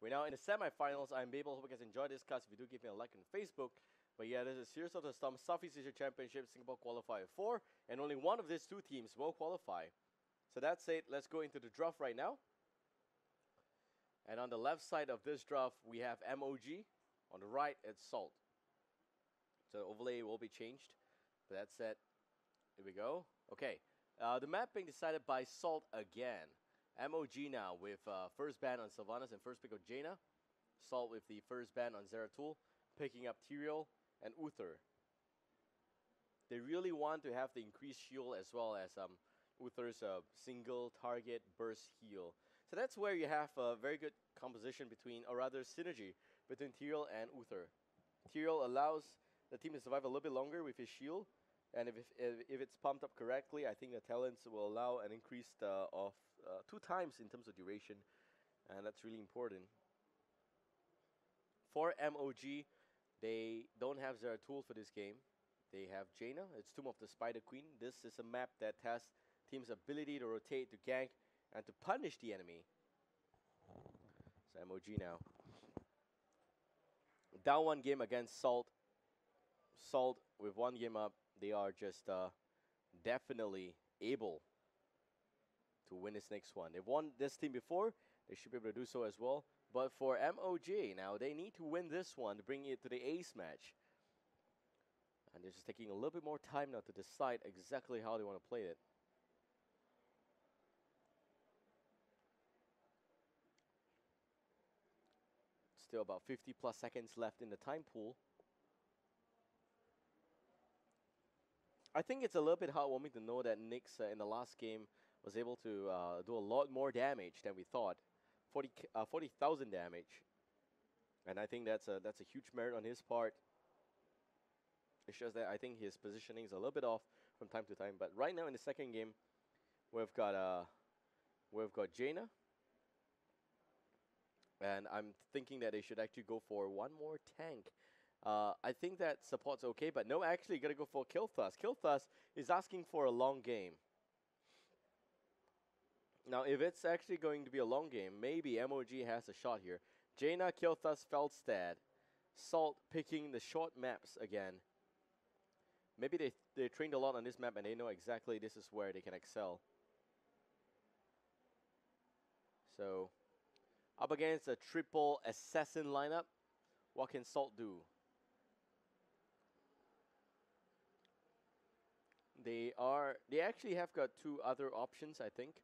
We're now in the semifinals. I'm Babel. Hope you guys enjoyed this cast. If you do, give me a like on Facebook. But yeah, this is Series of the Storm Southeast Asia Championship Singapore Qualifier 4, and only one of these two teams will qualify. So that's it. Let's go into the draft right now. And on the left side of this draft, we have MOG. On the right, it's Salt. So the overlay will be changed. But that's it. Here we go. Okay. The map being decided by Salt again. MOG now with first ban on Sylvanas and first pick of Jaina. Salt with the first ban on Zeratul, picking up Tyrael and Uther. They really want to have the increased shield as well as Uther's single target burst heal. So that's where you have a very good composition between, or rather synergy, between Tyrael and Uther. Tyrael allows the team to survive a little bit longer with his shield, and if it's pumped up correctly, I think the talents will allow an increase of 2 times in terms of duration, and that's really important. For MOG, they don't have Zeratul for this game. They have Jaina. It's Tomb of the Spider Queen. This is a map that has teams' ability to rotate, to gank, and to punish the enemy. So MOG now. Down 1 game against Salt. Salt with 1 game up. They are just definitely able to win this next one. They've won this team before. They should be able to do so as well. But for MOG, now they need to win this one to bring it to the ace match. And they're just taking a little bit more time now to decide exactly how they want to play it. Still about 50 plus seconds left in the time pool. I think it's a little bit heartwarming to know that Nyx in the last game was able to do a lot more damage than we thought. 40,000 damage. And I think that's a huge merit on his part. It's just that I think his positioning is a little bit off from time to time. But right now in the second game, we've got Jaina. And I'm thinking that they should actually go for 1 more tank. I think that support's okay, but no, actually you gotta go for Kilthus. Kilthus is asking for a long game. Now, if it's actually going to be a long game, maybe MOG has a shot here. Jaina, Kilthus, Feldstad. Salt picking the short maps again. Maybe they trained a lot on this map and they know exactly this is where they can excel. So, up against a triple assassin lineup, what can Salt do? They actually have got 2 other options, I think.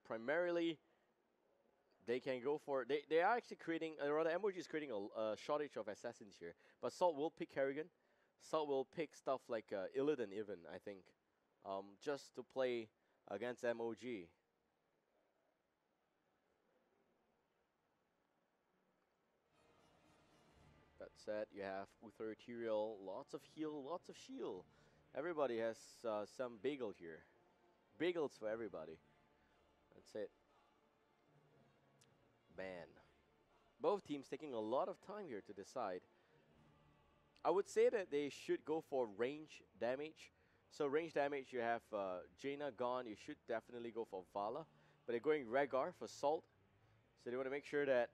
Primarily, they can go for... They are actually creating... rather, MOG is creating a shortage of assassins here. But Salt will pick Kerrigan. Salt will pick stuff like Illidan even, I think. Just to play against MOG. That said, you have Uther, Tyrael, lots of heal, lots of shield. Everybody has some bagel here. Bagels for everybody. That's it. Man. Both teams taking a lot of time here to decide. I would say that they should go for range damage. So range damage, you have Jaina gone. You should definitely go for Vala. But they're going Rhaegar for Salt. So they want to make sure that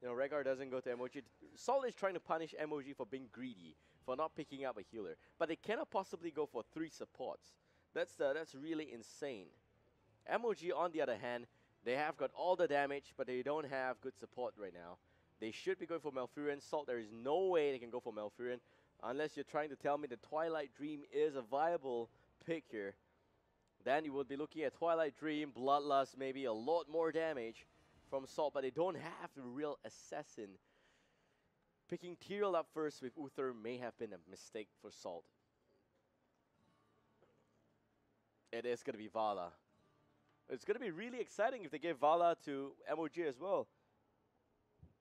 Rhaegar doesn't go to MOG. Salt is trying to punish MOG for being greedy, for not picking up a healer. But they cannot possibly go for 3 supports. That's really insane. MOG, on the other hand, they have got all the damage, but they don't have good support right now. They should be going for Malfurion. Salt, there is no way they can go for Malfurion, unless you're trying to tell me the Twilight Dream is a viable pick here. Then you would be looking at Twilight Dream, Bloodlust, maybe a lot more damage from Salt, but they don't have the real assassin. Picking Tyrael up first with Uther may have been a mistake for Salt. It is going to be Vala. It's going to be really exciting if they give Vala to MOG as well.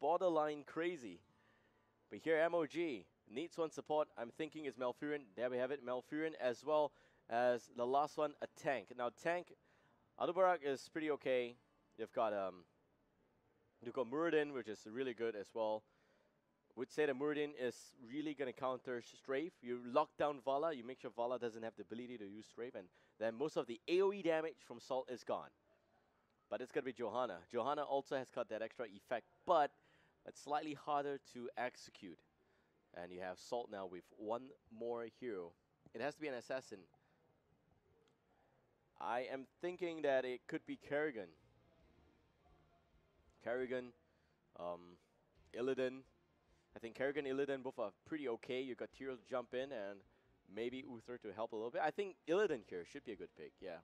Borderline crazy. But here MOG needs 1 support. I'm thinking it's Malfurion. There we have it. Malfurion as well as the last one, a tank. Now tank, Alubarak is pretty okay. You've got Muradin, which is really good as well. Would say that Muradin is really going to counter Strafe. You lock down Vala, you make sure Vala doesn't have the ability to use Strafe, and then most of the AoE damage from Salt is gone. but it's going to be Johanna. Johanna also has got that extra effect, but it's slightly harder to execute. And you have Salt now with one more hero. It has to be an assassin. I am thinking that it could be Kerrigan. Kerrigan, Illidan. I think Kerrigan and Illidan both are pretty okay. You got Tyrael to jump in and maybe Uther to help a little bit. I think Illidan here should be a good pick, yeah.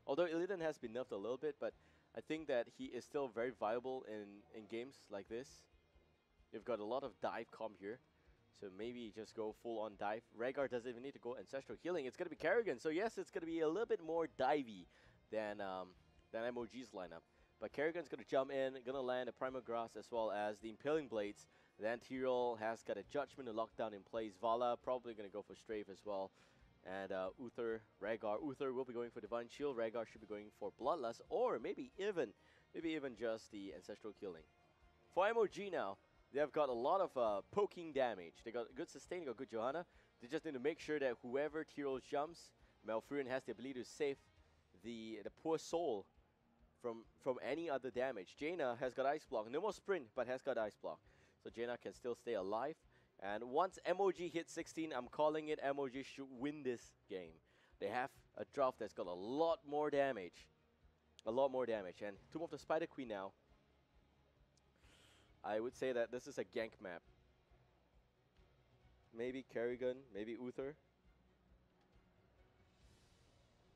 Although Illidan has been nerfed a little bit, but I think that he is still very viable in games like this. You've got a lot of dive comp here, so maybe just go full on dive. Rhaegar doesn't even need to go Ancestral Healing. It's going to be Kerrigan, so yes, it's going to be a little bit more divey than MOG's lineup. But Kerrigan's going to jump in, going to land a Primal Grass as well as the Impaling Blades. Then Tyrael has got a Judgment to lock down in place. Vala probably going to go for Strafe as well. And Uther, Rhaegar. Uther will be going for Divine Shield. Rhaegar should be going for Bloodlust, or maybe even just the Ancestral Healing. For MOG now, they've got a lot of poking damage. They got good sustain, they got good Johanna. They just need to make sure that whoever Tyrael jumps, Malfurion has the ability to save the poor soul from any other damage. Jaina has got Ice Block. No more Sprint, but has got Ice Block. So Jaina can still stay alive. And once MOG hits 16, I'm calling it MOG should win this game. They have a draft that's got a lot more damage. A lot more damage. And Tomb of the Spider Queen now. I would say that this is a gank map. Maybe Kerrigan, maybe Uther.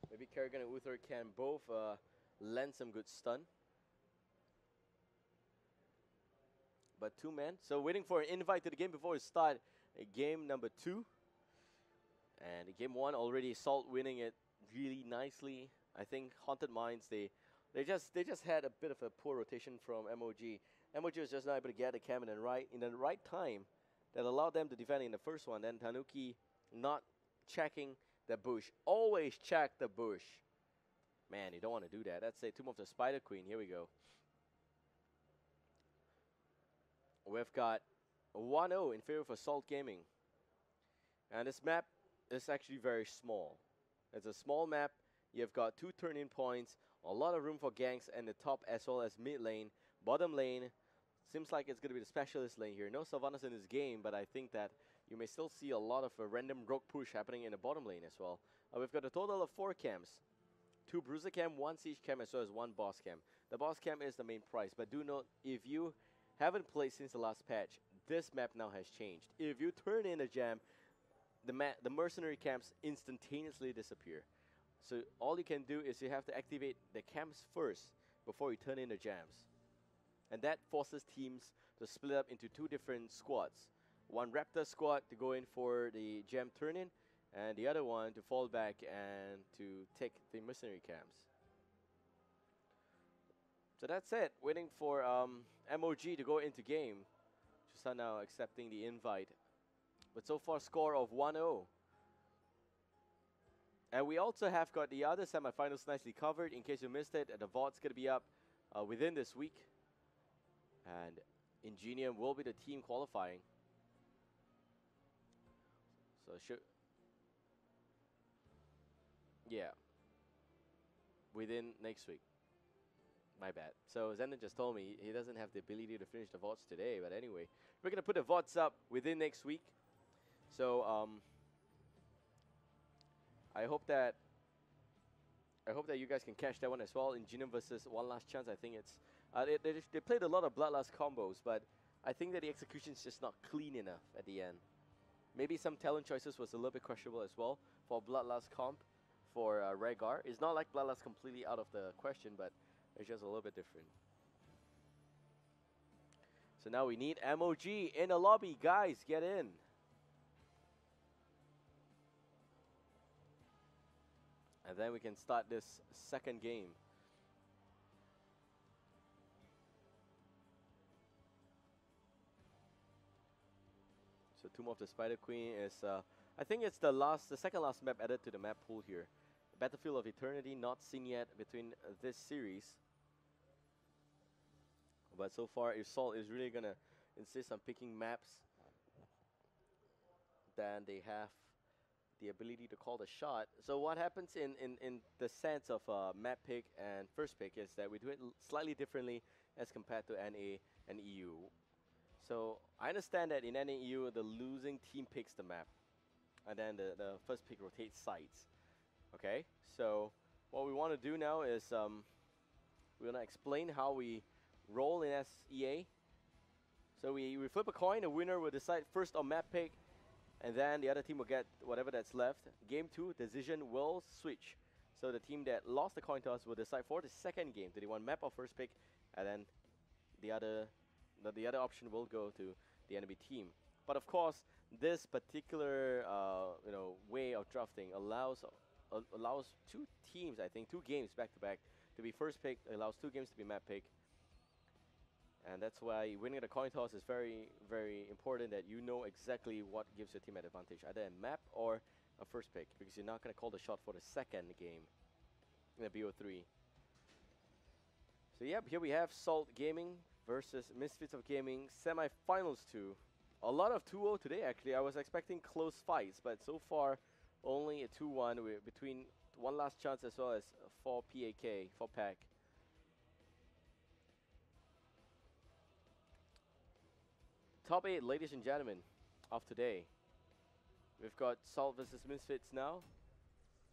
Maybe Kerrigan and Uther can both lend some good stun. But 2 men. So waiting for an invite to the game before we start game number 2. And game 1 already Salt winning it really nicely. I think Haunted Minds they just had a bit of a poor rotation from MOG. MOG was just not able to get the cannon in the right time that allowed them to defend in the first one. Then Tanuki not checking the bush. Always check the bush. Man, you don't want to do that. That's a Tomb of the Spider Queen. Here we go. We've got 1-0 in favor of Assault Gaming. And this map is actually very small. It's a small map. You've got 2 turn-in points, a lot of room for ganks in the top as well as mid lane. Bottom lane, seems like it's going to be the specialist lane here. No Sylvanas in this game, but I think that you may still see a lot of a random rogue push happening in the bottom lane as well. We've got a total of 4 camps. 2 Bruiser camp, 1 Siege camp, as well as 1 Boss camp. The Boss camp is the main prize, but do note, if you haven't played since the last patch, this map now has changed. If you turn in a jam, the mercenary camps instantaneously disappear. So all you can do is you have to activate the camps first before you turn in the jams. And that forces teams to split up into 2 different squads. One Raptor squad to go in for the jam turn-in, and the other one to fall back and to take the mercenary camps. So that's it. Waiting for MOG to go into game. Just are now accepting the invite. But so far, score of 1-0. And we also have got the other semifinals nicely covered. In case you missed it, the VOD's going to be up within this week. And Ingenium will be the team qualifying. So yeah, within next week. My bad. So Zenden just told me he doesn't have the ability to finish the VODs today. But anyway, we're going to put the VODs up within next week. So I hope that you guys can catch that one as well. Ingenium versus One Last Chance. I think it's they played a lot of Bloodlust combos, but I think that the execution is just not clean enough at the end. Maybe some talent choices was a little bit questionable as well for Bloodlust comp for Rhaegar. It's not like Bloodlust completely out of the question, but it's just a little bit different. So now we need MOG in the lobby. Guys, get in. And then we can start this second game. So Tomb of the Spider Queen is, I think it's the second last map added to the map pool here. Battlefield of Eternity, not seen yet between this series. But so far, if Salt is really gonna insist on picking maps, then they have the ability to call the shot. So what happens in the sense of map pick and first pick is that we do it slightly differently as compared to NA and EU. So I understand that in NA EU, the losing team picks the map, and then the first pick rotates sides. Okay, so what we want to do now is we're going to explain how we roll in SEA. So we flip a coin, the winner will decide first on map pick, and then the other team will get whatever that's left. Game 2, decision will switch. So the team that lost the coin toss will decide for the second game. Do they want map or first pick? And then the other option will go to the enemy team. But of course, this particular way of drafting allows two teams, I think, 2 games back to back to be first pick. Allows 2 games to be map pick. And that's why winning the coin toss is very, very important, that you know exactly what gives your team an advantage, either a map or a first pick, because you're not going to call the shot for the second game in the BO3. So yeah, here we have Salt Gaming versus Misfits of Gaming, Semifinals 2. A lot of 2-0 today, actually. I was expecting close fights, but so far only a 2-1 between one last chance as well as 4 PAK, 4 pack. Top 8, ladies and gentlemen, of today. We've got Salt versus Misfits now.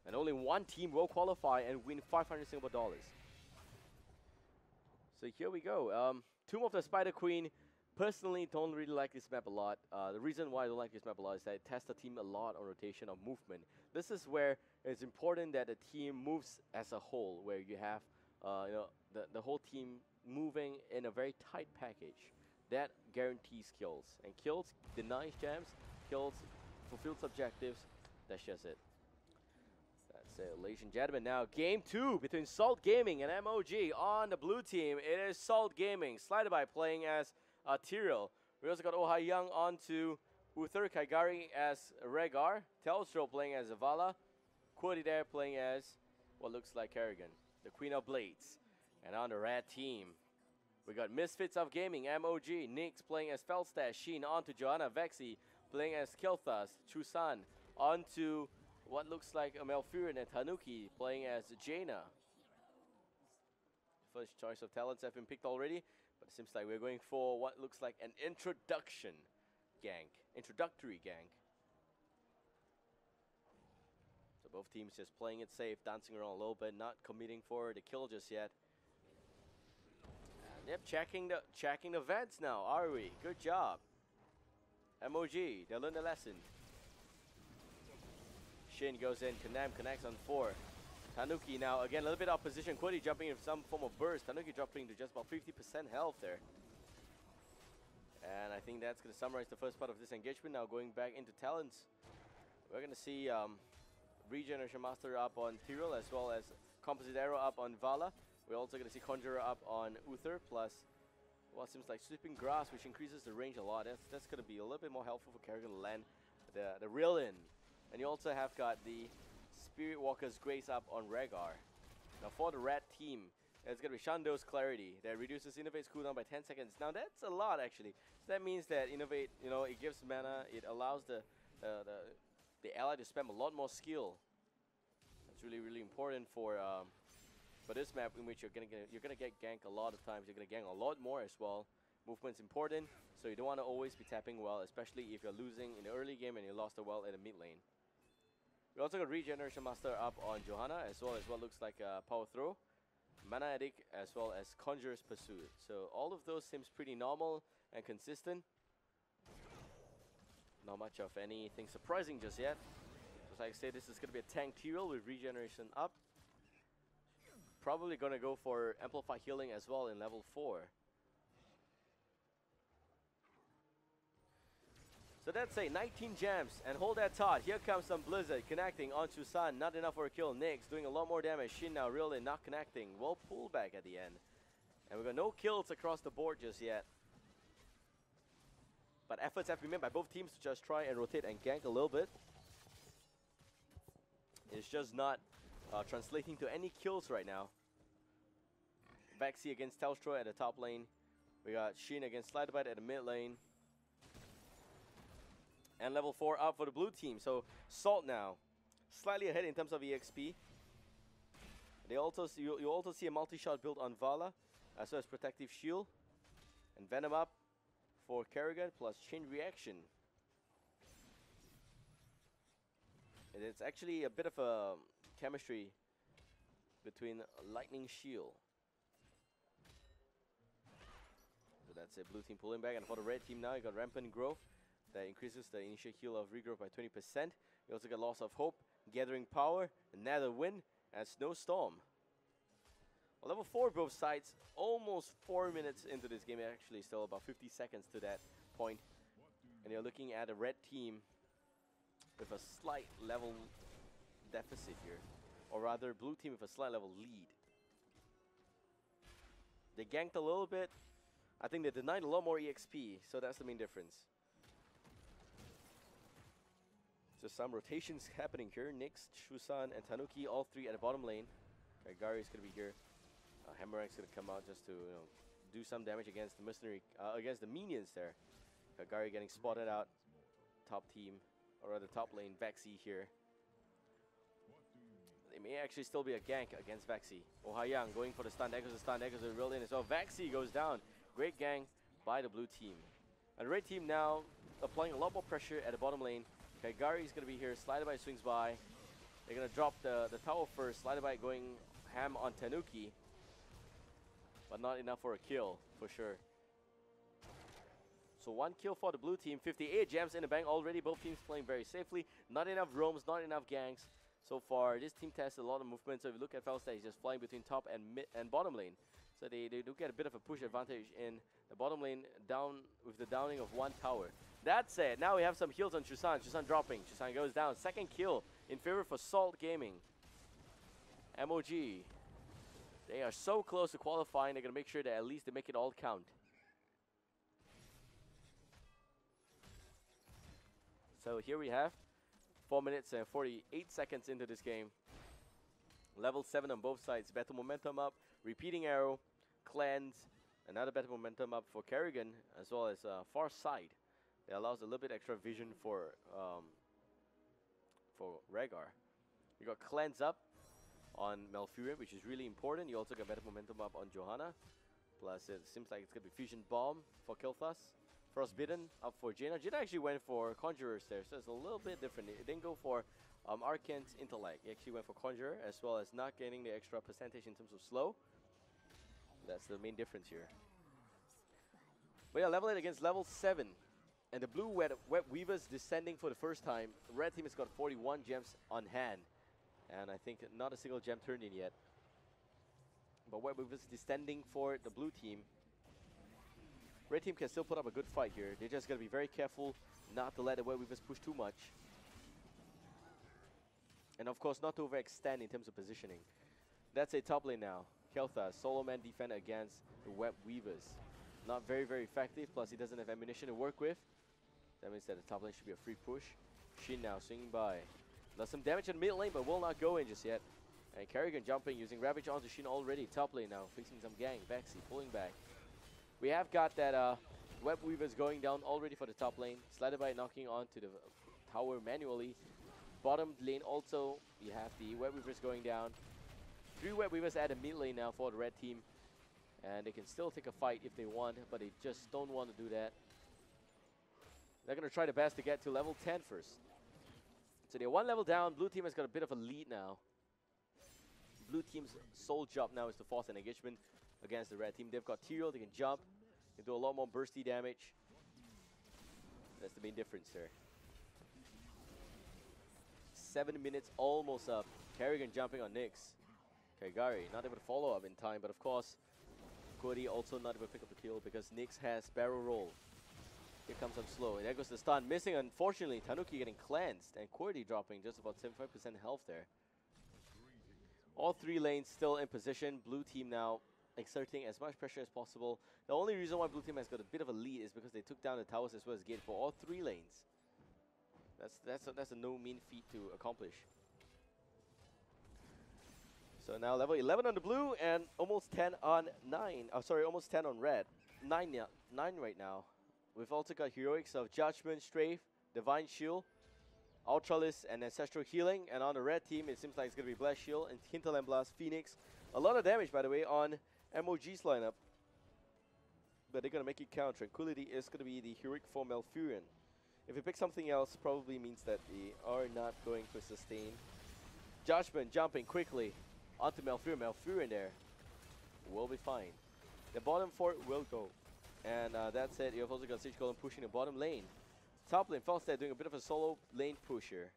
And only one team will qualify and win 500 Singapore dollars. So here we go. Tomb of the Spider Queen. Personally, don't really like this map a lot. The reason why I don't like this map a lot is that it tests the team a lot on rotation of movement. This is where it's important that the team moves as a whole, where you have the whole team moving in a very tight package. That guarantees kills. And kills denies jams, kills fulfills objectives. That's just it. That's it, ladies and gentlemen. Now, game 2 between Salt Gaming and MOG on the blue team. It is Salt Gaming. Slided by playing as Tyrell. We also got Oh Ha Young on to Uther, Kaigari as Rhaegar, Telstroll playing as Zavala, Quody there playing as what looks like Kerrigan, the Queen of Blades. And on the red team, we got Misfits of Gaming, MOG, Nyx playing as Felstash, Sheen on to Johanna, Vexi playing as Kelthas, Chusan on to what looks like a Malfurion, and Tanuki playing as Jaina. First choice of talents have been picked already, but it seems like we're going for what looks like an introductory gank. So both teams just playing it safe, dancing around a little bit, not committing for the kill just yet. And yep, checking the vents now, are we? Good job. MOG, they learned the lesson. Shin goes in, Kanam connects on 4. Tanuki now, again, a little bit of opposition. Quody jumping in some form of burst. Tanuki dropping to just about 50% health there. And I think that's going to summarize the first part of this engagement. Now going back into talents. We're going to see Regeneration Master up on Tyrell, as well as Composite Arrow up on Vala. We're also going to see Conjurer up on Uther, plus what seems like Sweeping Grass, which increases the range a lot. That's going to be a little bit more helpful for Kerrigan to land the reel in. And you also have got the Spirit Walker's Grace up on Rhaegar. Now for the red team, it's going to be Shando's Clarity that reduces Innovate's cooldown by 10 seconds. Now that's a lot actually. So that means that Innovate, it gives mana, it allows the ally to spam a lot more skill. That's really, really important for this map, in which you're gonna get gank a lot of times. You're gonna gank a lot more as well. Movement's important, so you don't want to always be tapping well, especially if you're losing in the early game and you lost the well in the mid lane. We also got Regeneration Master up on Johanna, as well as what looks like a Power Throw, Mana Addict, as well as Conjurer's Pursuit. So all of those seems pretty normal and consistent. Not much of anything surprising just yet. Just like I say, this is going to be a tank Tyrell with Regeneration up. Probably going to go for Amplify Healing as well in level 4. So that's a 19 gems, and hold that thought. Here comes some Blizzard connecting onto Sun. Not enough for a kill. Nyx doing a lot more damage. Shin now really not connecting. Well, pull back at the end. And we got no kills across the board just yet. But efforts have been made by both teams to just try and rotate and gank a little bit. It's just not translating to any kills right now. Vexi against Telstroy at the top lane. We got Shin against Sliderbite at the mid lane. And level 4 up for the blue team. So Salt now, slightly ahead in terms of EXP. They also you also see a multi-shot build on Vala, as well as Protective Shield. And Venom up for Kerrigan, plus Chain Reaction. And it's actually a bit of a chemistry between Lightning Shield. So that's it, blue team pulling back. And for the red team now, you got Rampant Growth. That increases the initial heal of regrowth by 20%. You also got Loss of Hope, Gathering Power, Another Wind, and Snowstorm. Well, level 4 both sides, almost 4 minutes into this game, actually still about 50 seconds to that point. And you're looking at a red team with a slight level deficit here. Or rather, blue team with a slight level lead. They ganked a little bit. I think they denied a lot more EXP, so that's the main difference. So some rotations happening here. Nyx, Shusan, and Tanuki, all three at the bottom lane. Gary is going to be here. Hammerang's going to come out just to do some damage against the mercenary, against the minions there. Gary getting spotted out. Top team, or rather top lane, Vexi here. It may actually still be a gank against Vexi. Oh Ha-Yang going for the stun. There goes the stun. There goes the real in as well. Vexi goes down. Great gang by the blue team. And the red team now applying a lot more pressure at the bottom lane. Okay, Gary is going to be here. Slider Bite swings by. They're going to drop the tower first. Slider Bite going ham on Tanuki. But not enough for a kill, for sure. So 1 kill for the blue team. 58 gems in the bank already. Both teams playing very safely. Not enough roams, not enough ganks. So far, this team tests a lot of movement. So if you look at Falstad, he's just flying between top and mid and bottom lane. So they do get a bit of a push advantage in the bottom lane, down with the downing of 1 tower. That's it. Now we have some heals on Chusan. Chusan dropping. Chusan goes down. Second kill in favor for Salt Gaming. MOG. They are so close to qualifying. They're going to make sure that at least they make it all count. So here we have 4 minutes and 48 seconds into this game. Level 7 on both sides. Battle momentum up. Repeating arrow. Cleanse. Another battle momentum up for Kerrigan, as well as Far Side. It allows a little bit extra vision for Rhaegar. You got Cleanse up on Malfurion, which is really important. You also got better momentum up on Johanna. Plus, it seems like it's going to be Fusion Bomb for Kilthas. Frostbitten up for Jaina. Jaina actually went for Conjurers there, so it's a little bit different. It didn't go for Arcane's Intellect. He actually went for Conjurer, as well as not getting the extra percentage in terms of slow. That's the main difference here. But yeah, level 8 against level 7. And the blue Web Weavers descending for the first time. The red team has got 41 gems on hand. And I think not a single gem turned in yet. But Web Weavers descending for the blue team. Red team can still put up a good fight here. They're just going to be very careful not to let the Web Weavers push too much. And of course not to overextend in terms of positioning. That's a top lane now. Kel'Thas, solo man defend against the Web Weavers. Not very, very effective, plus he doesn't have ammunition to work with. That means that the top lane should be a free push. Shin now swinging by. Does some damage in mid lane, but will not go in just yet. And Kerrigan jumping, using Ravage onto Shin already. Top lane now, facing some gang. Vexi pulling back. We have got that Web Weavers going down already for the top lane. Slider by knocking onto the tower manually. Bottom lane also, you have the Web Weavers going down. 3 Web Weavers at the mid lane now for the red team. And they can still take a fight if they want, but they just don't want to do that. They're going to try their best to get to level 10 first. So they're 1 level down. Blue team has got a bit of a lead now. Blue team's sole job now is to force an engagement against the red team. They've got Tyrael, they can jump. They do a lot more bursty damage. That's the main difference there. 7 minutes almost up. Kerrigan jumping on Nyx. Gary not able to follow up in time, but of course, Cody also not able to pick up the kill because Nyx has barrel roll. Here comes up slow, and there goes the stun. Missing, unfortunately. Tanuki getting cleansed, and Cordy dropping just about 75% health there. All 3 lanes still in position. Blue team now exerting as much pressure as possible. The only reason why blue team has got a bit of a lead is because they took down the towers as well as gate for all 3 lanes. That's a no mean feat to accomplish. So now level 11 on the blue and almost 10 on 9. Oh, sorry, almost 10 on red. 9 right now. We've also got heroics of Judgment, Strafe, Divine Shield, Ultralis, and Ancestral Healing. And on the red team, it seems like it's going to be Blast Shield and Hinterland Blast, Phoenix. A lot of damage, by the way, on MOG's lineup. But they're going to make it count. Tranquility is going to be the heroic for Malfurion. If you pick something else, probably means that they are not going to sustain. Judgment jumping quickly onto Malfurion. Malfurion there will be fine. The bottom fort will go. And that said, you have also got Siege Golem pushing the bottom lane. Top lane, Falstad doing a bit of a solo lane pusher.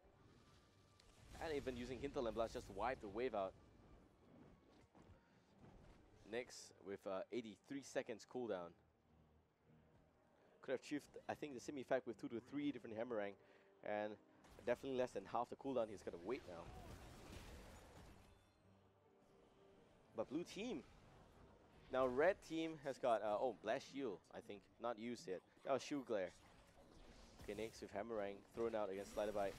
And even using Hinterland Blast just to wipe the wave out. Next, with 83 seconds cooldown. Could have achieved, I think, the semi-fact with 2 to 3 different Hammerang. And definitely less than half the cooldown. He's got to wait now. But blue team. Now red team has got, Blast Shield, I think, not used yet. That was Shield Glare. Okay, next with Hammerang thrown out against Slider Bite.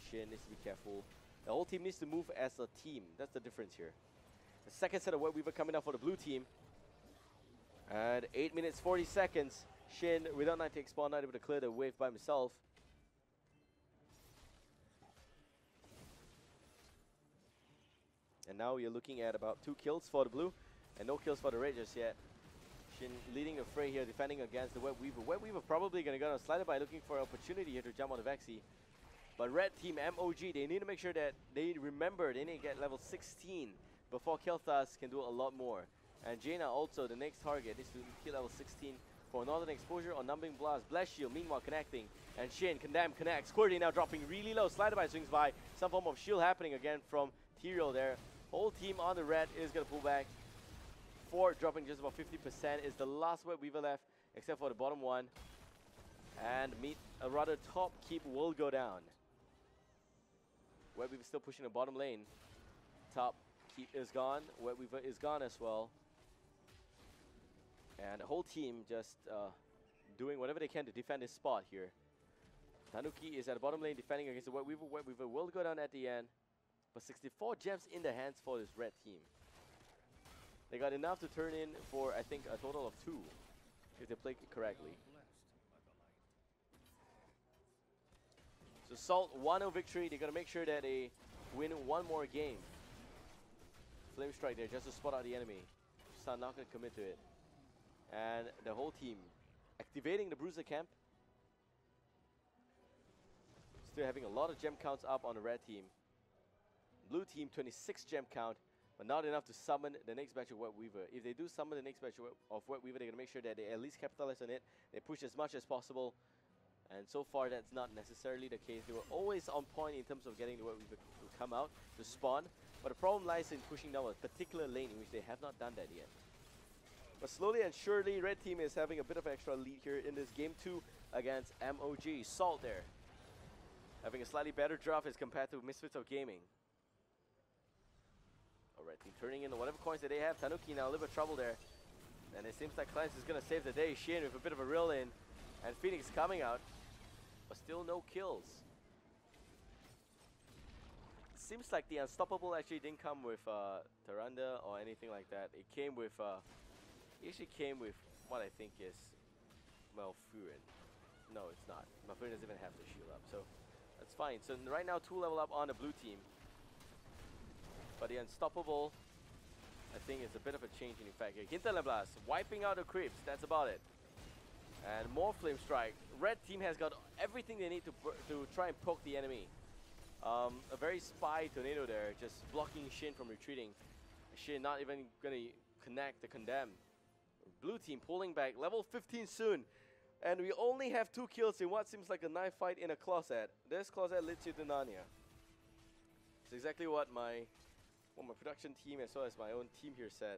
Shin needs to be careful. The whole team needs to move as a team. That's the difference here. The second set of Web Weaver coming up for the blue team. And 8 minutes 40 seconds. Shin, without 90 spawn, not able to clear the wave by himself. And now you're looking at about 2 kills for the blue. And no kills for the red just yet. Shin leading the fray here, defending against the Web Weaver. Web Weaver probably going to go on a slider by looking for an opportunity here to jump on the Vexy. But red team MOG, they need to make sure that they remember they need to get level 16 before Kel'Thas can do a lot more. And Jaina also, the next target, needs to hit level 16 for Northern Exposure or Numbing Blast. Blast Shield, meanwhile connecting. And Shin, Condemn, connects. Squirty now dropping really low. Slider by swings by. Some form of shield happening again from Tyrael there. Whole team on the red is going to pull back. Fort dropping just about 50% is the last Web Weaver left, except for the bottom one. And a rather top keep will go down. Web Weaver still pushing the bottom lane. Top keep is gone. Web Weaver is gone as well. And the whole team just doing whatever they can to defend this spot here. Tanuki is at the bottom lane defending against the Web Weaver. Web Weaver will go down at the end. But 64 gems in the hands for this red team. They got enough to turn in for, I think, a total of 2, if they play it correctly. So Salt 1-0 victory. They're going to make sure that they win one more game. Flame Strike there just to spot out the enemy. Sun not going to commit to it. And the whole team activating the Bruiser Camp. Still having a lot of gem counts up on the red team. Blue team 26 gem count, but not enough to summon the next batch of Web Weaver. If they do summon the next batch of Web Weaver, they're going to make sure that they at least capitalize on it. They push as much as possible. And so far, that's not necessarily the case. They were always on point in terms of getting the Web Weaver to come out, to spawn. But the problem lies in pushing down a particular lane in which they have not done that yet. But slowly and surely, red team is having a bit of extra lead here in this game 2 against MOG. Salt there, having a slightly better draft as compared to Misfits of Gaming. Red team turning in whatever coins that they have. Tanuki now a little bit of trouble there. And it seems like Clarence is going to save the day. Shin with a bit of a reel in. And Phoenix coming out. But still no kills. It seems like the Unstoppable actually didn't come with Tyrande or anything like that. It came with, it actually came with what I think is Malfurion. No, it's not. Malfurion doesn't even have the shield up. So that's fine. So right now 2 level up on the blue team. But the Unstoppable, I think, is a bit of a change in effect here. Hinterland Blast, wiping out the creeps, that's about it. And more Flame Strike. Red team has got everything they need to try and poke the enemy. A very spy tornado there, just blocking Shin from retreating. Shin not even going to connect the Condemn. Blue team pulling back, level 15 soon. And we only have 2 kills in what seems like a knife fight in a closet. This closet leads you to Narnia. It's exactly what my production team as well as my own team here said.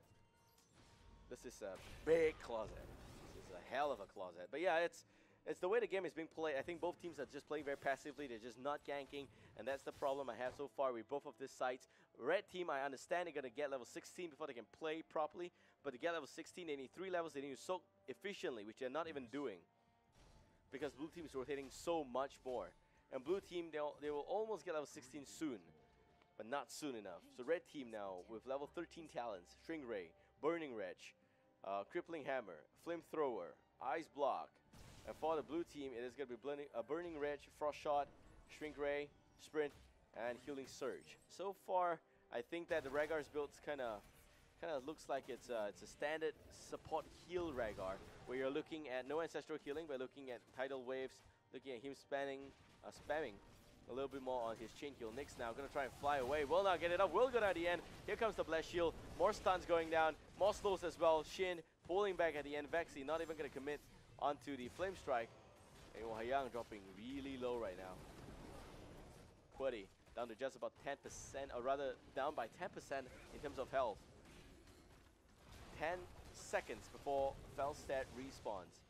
This is a big closet. This is a hell of a closet. But yeah, it's the way the game is being played. I think both teams are just playing very passively. They're just not ganking, and that's the problem I have so far with both of these sides. Red team, I understand they're going to get level 16 before they can play properly, but to get level 16, they need 3 levels. They need to soak efficiently, which they're not even doing, because blue team is rotating so much more. And blue team, they will almost get level 16 soon, but not soon enough. So red team now with level 13 talents, Shrink Ray, Burning Wretch, Crippling Hammer, Flamethrower, Ice Block, And for the blue team, it is going to be Burning Ridge, Frost Shot, Shrink Ray, Sprint, and Healing Surge. So far, I think that the Rhaegar's build's kind of looks like it's a standard support heal Rhaegar, where you're looking at no ancestral healing, but looking at tidal waves, looking at him spamming a little bit more on his chain heal. Nyx now gonna try and fly away, will not get it up, will go down at the end. Here comes the Blast Shield, more stuns going down, more slows as well. Shin pulling back at the end, Vexy not even gonna commit onto the Flame Strike. And Wahayang dropping really low right now. Quiddy down to just about 10%, or rather down by 10% in terms of health. 10 seconds before Felstad respawns.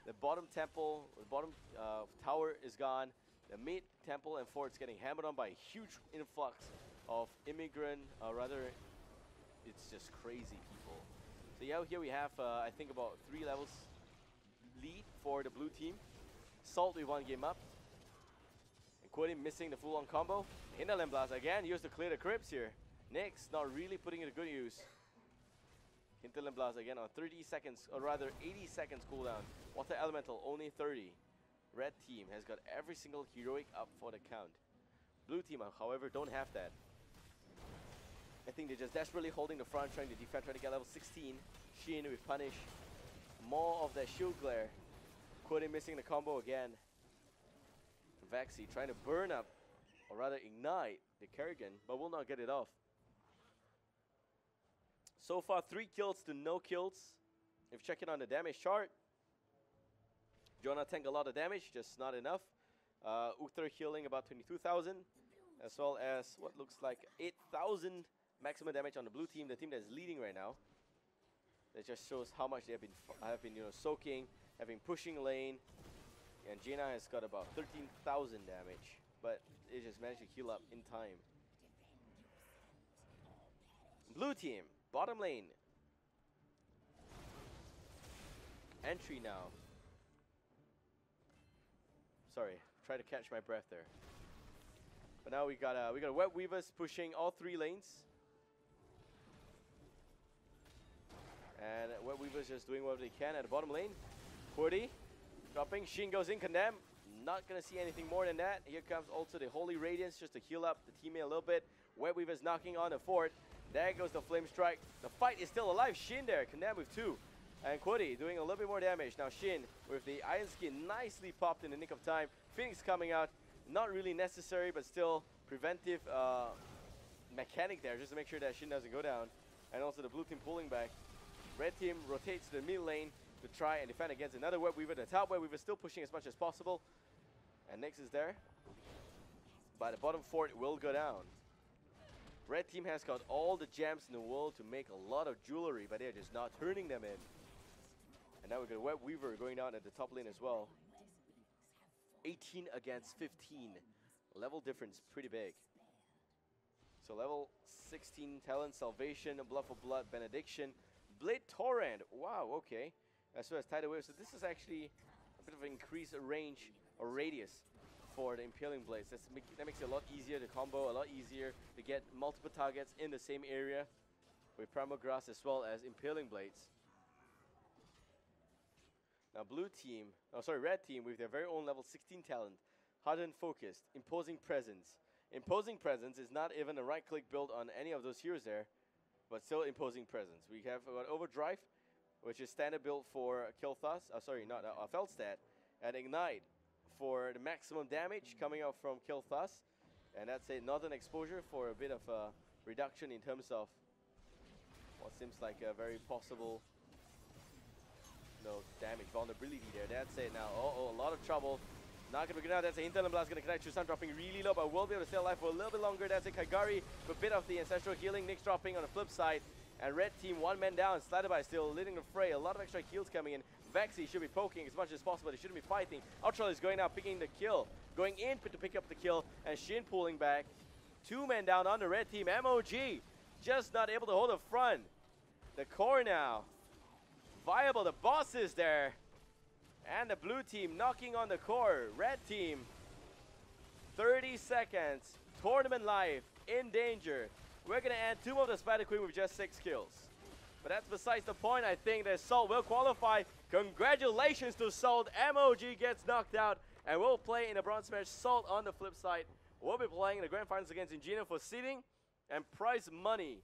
The bottom temple, the bottom tower is gone. The mid temple and fort's getting hammered on by a huge influx of immigrant, rather, it's just crazy people. So yeah, here we have, I think about 3 levels lead for the blue team. Salt with 1 game up. And Quiddy missing the full-on combo. Hinterland Blast again, used to clear the crypts here. Nyx not really putting it to good use. Hinterland Blast again on 30 seconds, or rather 80 seconds cooldown. Water Elemental only 30. Red team has got every single heroic up for the count. Blue team, however, don't have that. I think they're just desperately holding the front, trying to defend, trying to get level 16. Shin with Punish. More of that shield glare. Quiddy missing the combo again. Vexy trying to burn up, or rather ignite, the Kerrigan, but will not get it off. So far, 3 kills to no kills. If checking on the damage chart, Jonah tank a lot of damage, just not enough. Uther healing about 22,000, as well as what looks like 8,000 maximum damage on the blue team, the team that is leading right now. That just shows how much they have been soaking, have been pushing lane. And Jaina has got about 13,000 damage, but it just managed to heal up in time. Blue team, bottom lane. Entry now. Sorry, try to catch my breath there. But now we got Web Weavers pushing all 3 lanes. And Web Weavers just doing what they can at the bottom lane. Quiddy dropping, Shin goes in, Condemn. Not gonna see anything more than that. Here comes also the Holy Radiance just to heal up the teammate a little bit. Web Weavers knocking on the fort. There goes the Flame Strike. The fight is still alive. Shin there, Condemn with 2. And Quiddy doing a little bit more damage. Now Shin with the Iron Skin nicely popped in the nick of time. Phoenix coming out. Not really necessary, but still preventive mechanic there, just to make sure that Shin doesn't go down. And also the blue team pulling back. Red team rotates to the mid lane to try and defend against another Web Weaver. The top Web Weaver still pushing as much as possible. And Nyx is there. But the bottom fort will go down. Red team has got all the gems in the world to make a lot of jewelry, but they're just not turning them in. And now we've got Web Weaver going down at the top lane as well. 18 against 15. Level difference pretty big. So level 16 Talent, Salvation, Blood for Blood, Benediction, Blade Torrent. Wow, okay. As well as Tidal Wave. So this is actually a bit of an increased range or radius for the Impaling Blades. That makes it a lot easier to combo, a lot easier to get multiple targets in the same area with Primal Grass as well as Impaling Blades. Now Red team with their very own level 16 talent, Hardened Focused, Imposing Presence. Imposing Presence is not even a right click build on any of those heroes there, but still Imposing Presence. We have got Overdrive, which is standard build for Felstad, and Ignite for the maximum damage coming out from Kilthus. And that's a Northern Exposure for a bit of a reduction in terms of what seems like a very possible damage, vulnerability there. That's it now. A lot of trouble. Not gonna be good now. That's a Hinterland Blast gonna connect. Chusan dropping really low, but will be able to stay alive for a little bit longer. That's a Kaigari with a bit of the ancestral healing. Nyx dropping on the flip side. And red team 1 man down. Slatterby still leading the fray. A lot of extra heals coming in. Vexy should be poking as much as possible. They shouldn't be fighting. Ultra is going out, picking the kill. Going in to pick up the kill. And Shin pulling back. 2 men down on the red team. MOG just not able to hold the front. The core now. Viable, the boss is there. And the blue team knocking on the core. Red team, 30 seconds. Tournament life in danger. We're going to end Tomb of the Spider Queen with just 6 kills. But But that's besides the point. I think that Salt will qualify. Congratulations to Salt. MOG gets knocked out and will play in a bronze match. Salt on the flip side will be playing in the grand finals against Ingenium for seeding and prize money.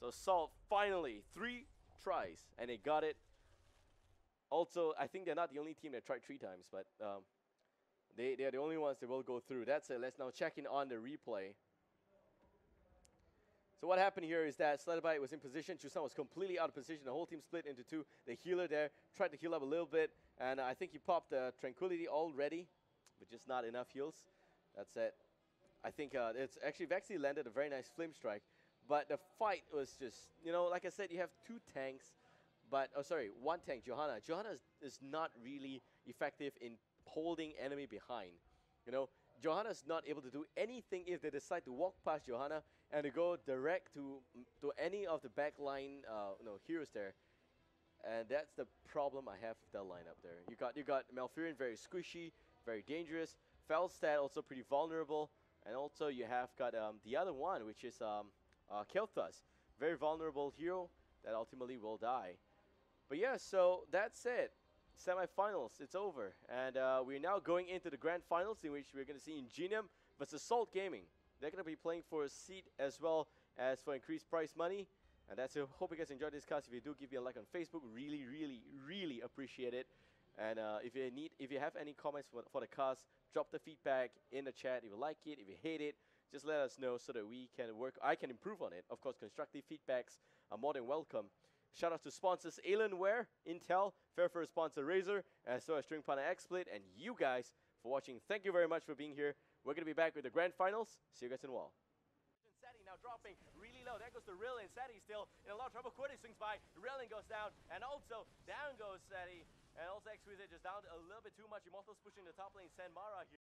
So Salt finally 3 tries and they got it. Also, I think they're not the only team that tried 3 times, but they are the only ones that will go through. That's it. Let's now check in on the replay. So what happened here is that Sledabite was in position. Chusan was completely out of position. The whole team split into 2. The healer there tried to heal up a little bit, and I think he popped Tranquility already, but just not enough heals. That's it. I think it's actually Vexy landed a very nice flame strike, but the fight was just, you know, like I said, you have 2 tanks, but, oh sorry, 1 tank, Johanna. Johanna is not really effective in holding enemy behind, you know. Johanna's not able to do anything if they decide to walk past Johanna and to go direct to any of the backline heroes there. And that's the problem I have with that lineup there. You got Malfurion, very squishy, very dangerous. Felstad also pretty vulnerable, and also you have got the other one, which is Kel'Thas, very vulnerable hero that ultimately will die. But yeah, so that's it. Semifinals, it's over, and we're now going into the grand finals, in which we're going to see Ingenium versus Salt Gaming. They're going to be playing for a seat as well as for increased prize money, and that's it. Hope you guys enjoyed this cast. If you do, give me a like on Facebook. Really, really, really appreciate it. And if you have any comments for the cast, drop the feedback in the chat. If you like it, if you hate it, just let us know so that we can I can improve on it. Of course, constructive feedbacks are more than welcome. Shout out to sponsors Alienware, Intel, Fairfair sponsor Razer, as well as String Partner XSplit, and you guys for watching. Thank you very much for being here. We're going to be back with the grand finals. See you guys in a while. Sadi now dropping really low. There goes the Rill, and Sadi still in a lot of trouble. Quiddy swings by, Rilling goes down, and also down goes Sadi. And also Exquisite just down a little bit too much. Immortals pushing the top lane. Sanmara here.